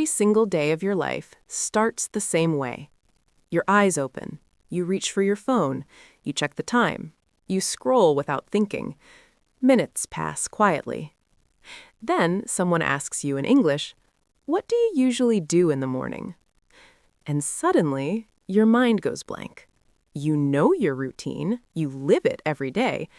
Every single day of your life starts the same way. Your eyes open, you reach for your phone, you check the time, you scroll without thinking. Minutes pass quietly. Then someone asks you in English, "What do you usually do in the morning?" And suddenly, your mind goes blank. You know your routine, you live it every day,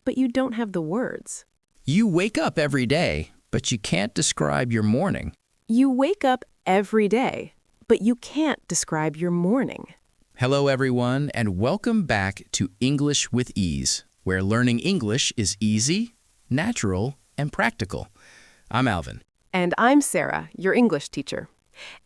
but you don't have the words. You wake up every day, but you can't describe your morning. You wake up every day, but you can't describe your morning. Hello, everyone, and welcome back to English with Ease, where learning English is easy, natural, and practical. I'm Alvin. And I'm Sarah, your English teacher.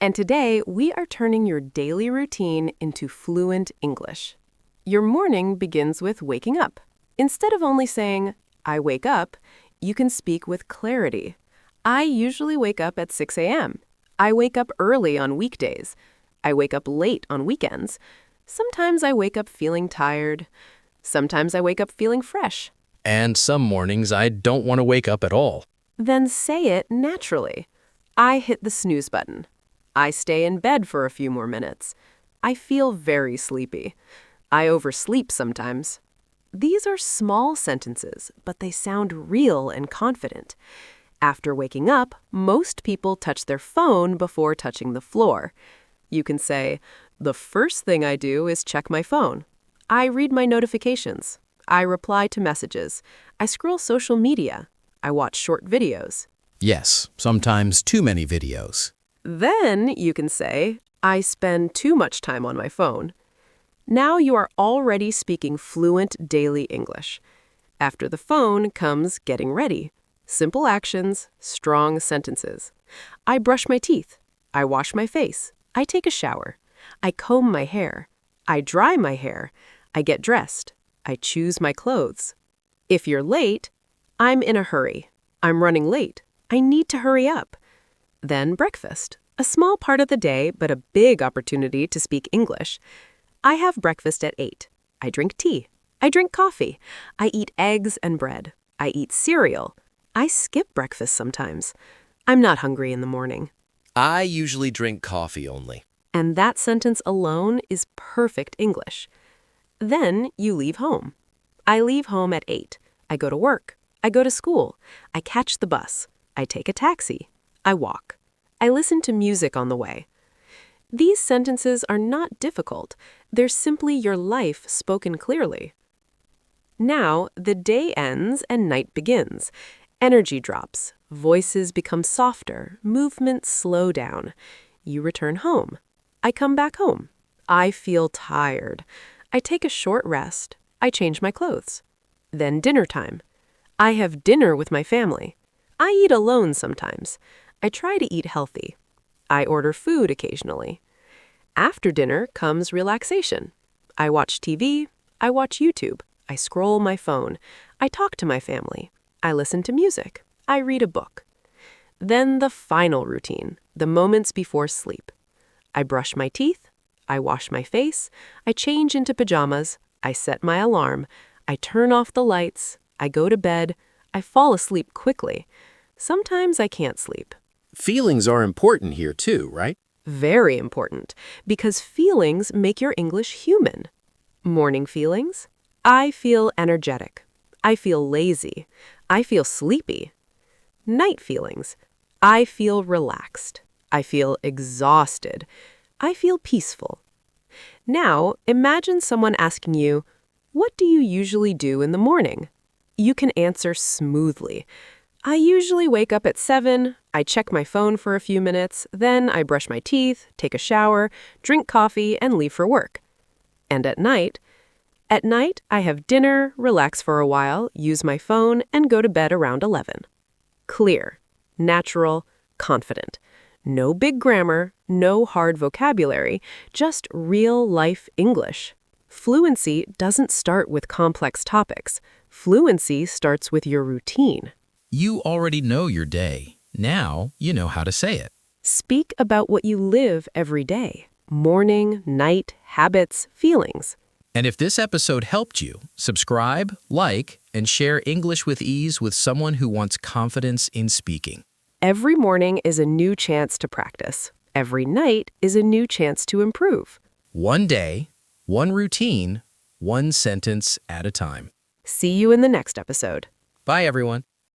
And today, we are turning your daily routine into fluent English. Your morning begins with waking up. Instead of only saying, "I wake up," you can speak with clarity. I usually wake up at 6 a.m. I wake up early on weekdays. I wake up late on weekends. Sometimes I wake up feeling tired. Sometimes I wake up feeling fresh. And some mornings I don't want to wake up at all. Then say it naturally. I hit the snooze button. I stay in bed for a few more minutes. I feel very sleepy. I oversleep sometimes. These are small sentences, but they sound real and confident. After waking up, most people touch their phone before touching the floor. You can say, "The first thing I do is check my phone. I read my notifications. I reply to messages. I scroll social media. I watch short videos." Yes, sometimes too many videos. Then you can say, "I spend too much time on my phone." Now you are already speaking fluent daily English. After the phone comes getting ready. Simple actions, strong sentences. I brush my teeth. I wash my face. I take a shower. I comb my hair. I dry my hair. I get dressed. I choose my clothes. If you're late, I'm in a hurry. I'm running late. I need to hurry up. Then breakfast, a small part of the day, but a big opportunity to speak English. I have breakfast at 8. I drink tea. I drink coffee. I eat eggs and bread. I eat cereal. I skip breakfast sometimes. I'm not hungry in the morning. I usually drink coffee only. And that sentence alone is perfect English. Then you leave home. I leave home at 8. I go to work. I go to school. I catch the bus. I take a taxi. I walk. I listen to music on the way. These sentences are not difficult. They're simply your life spoken clearly. Now, the day ends and night begins. Energy drops. Voices become softer. Movements slow down. You return home. I come back home. I feel tired. I take a short rest. I change my clothes. Then dinner time. I have dinner with my family. I eat alone sometimes. I try to eat healthy. I order food occasionally. After dinner comes relaxation. I watch TV. I watch YouTube. I scroll my phone. I talk to my family. I listen to music. I read a book. Then the final routine, the moments before sleep. I brush my teeth. I wash my face. I change into pajamas. I set my alarm. I turn off the lights. I go to bed. I fall asleep quickly. Sometimes I can't sleep. Feelings are important here too, right? Very important, because feelings make your English human. Morning feelings. I feel energetic. I feel lazy. I feel sleepy. Night feelings. I feel relaxed. I feel exhausted. I feel peaceful. Now, imagine someone asking you, "What do you usually do in the morning?" You can answer smoothly. I usually wake up at 7, I check my phone for a few minutes, then I brush my teeth, take a shower, drink coffee, and leave for work. And at night, I have dinner, relax for a while, use my phone, and go to bed around 11. Clear, natural, confident. No big grammar, no hard vocabulary, just real-life English. Fluency doesn't start with complex topics. Fluency starts with your routine. You already know your day. Now you know how to say it. Speak about what you live every day. Morning, night, habits, feelings. And if this episode helped you, subscribe, like, and share English with Ease with someone who wants confidence in speaking. Every morning is a new chance to practice. Every night is a new chance to improve. One day, one routine, one sentence at a time. See you in the next episode. Bye, everyone.